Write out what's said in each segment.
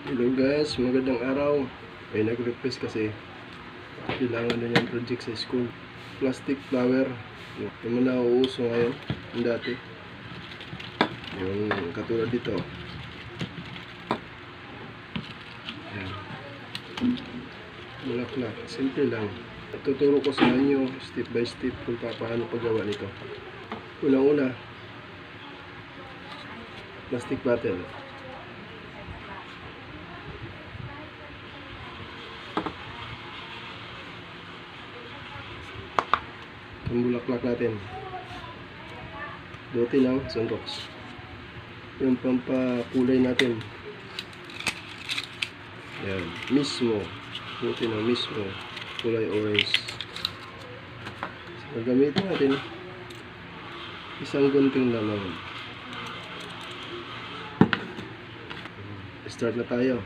Hello guys, magandang araw. May nag-request kasi kailangan na yung project sa school. Plastic flower. Yung mga nauuso ngayon, yung dati. Yung katulad dito. Ayan. Bulaklak. Simple lang. Tuturo ko sa inyo step by step kung paano paggawa nito. Unang-una, plastic bottle. Ang bulaklak natin. Bote ng sunrox. Yung pampakulay natin. Yan. Mismo. Bote ng mismo. Kulay orange. So, gamitin natin. Isang gunting lang naman. Start na tayo.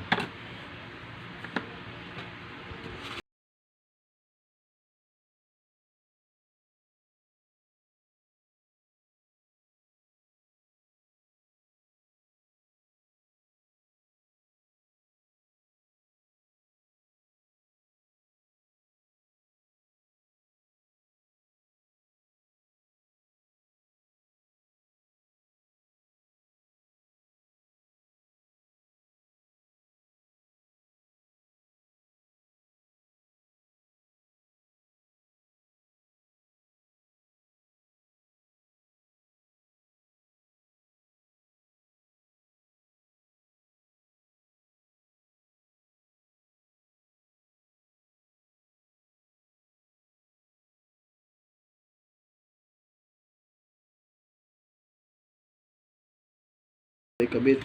Ikabit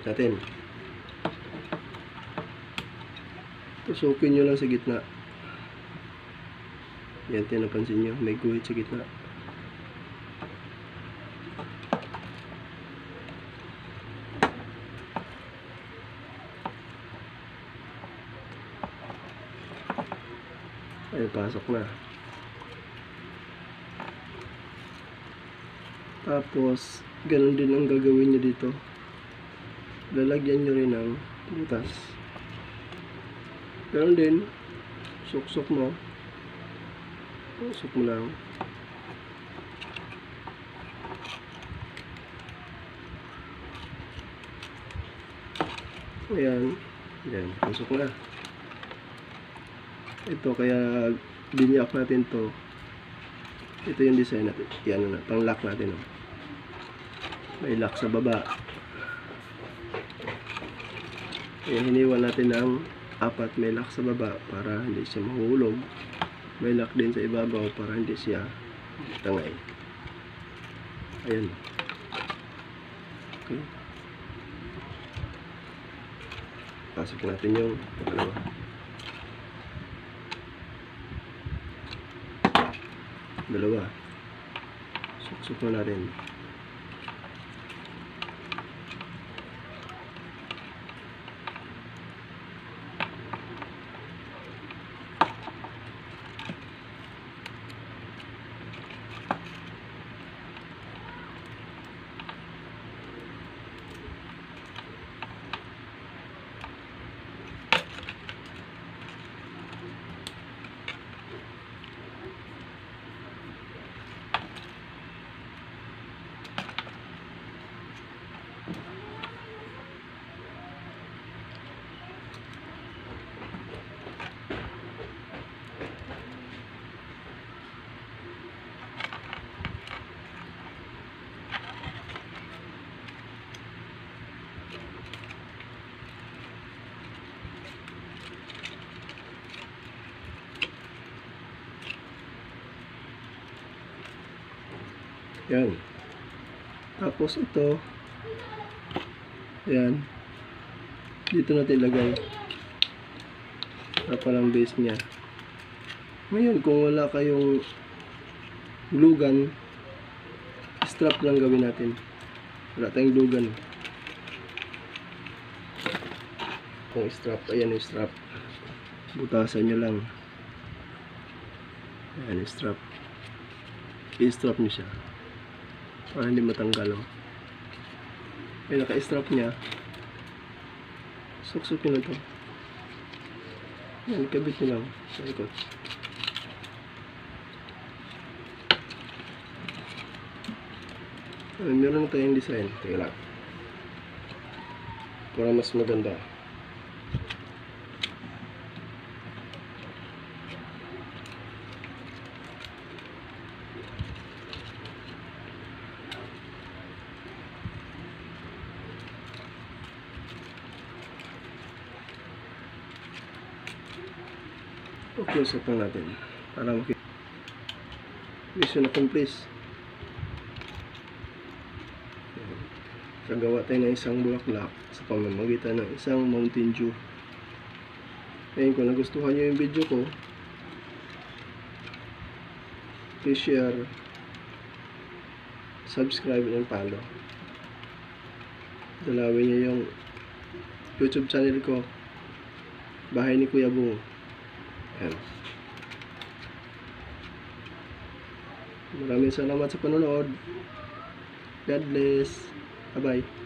natin. Tusukin nyo lang sa gitna. Yan, tinapansin nyo, may guhit sa gitna. Ayun, pasok na. Tapos, ganun din ang gagawin nyo dito. Lalagyan nyo rin ng butas. Ganun din, suksok mo. Suksok mo lang. Ayan. Ayan, pasok na. Ito, kaya biniyak natin to. Ito yung design natin. Yan na, pang lock natin. Oh. May lock sa baba. Ayan, hiniwan natin ng apat. May lock sa baba para hindi siya mahulog. May lock din sa ibabaw para hindi siya tangay. Ayan. Okay. Pasok natin yung dalawa. Suksok na natin. Yan. Tapos ito, yan, dito natin ilagay. Parang base niya. Ngayon, kung wala kayong glue gun, strap lang gawin natin. Wala tayong glue gun. Kung strap, ayan yung strap. Butasan nyo lang. Ayan yung strap. I-strap nyo siya para hindi matanggal. Ay, naka-strap niya. Suksukin na to. Yan, ikabit nyo lang sa likod. Ay, meron na tayong design. Teka lang. Para mas maganda. Close up lang natin para makita. Mission accomplished. Kagawa tayo ng isang bulaklak sa pamamagitan ng isang Mountain Dew. Ngayon, kung nagustuhan nyo yung video ko, please share, subscribe, and follow. Dalawin nyo yung YouTube channel ko, Bahay ni Kuya Bung. Ayan. Maraming salamat sa panonood. God bless. Bye-bye.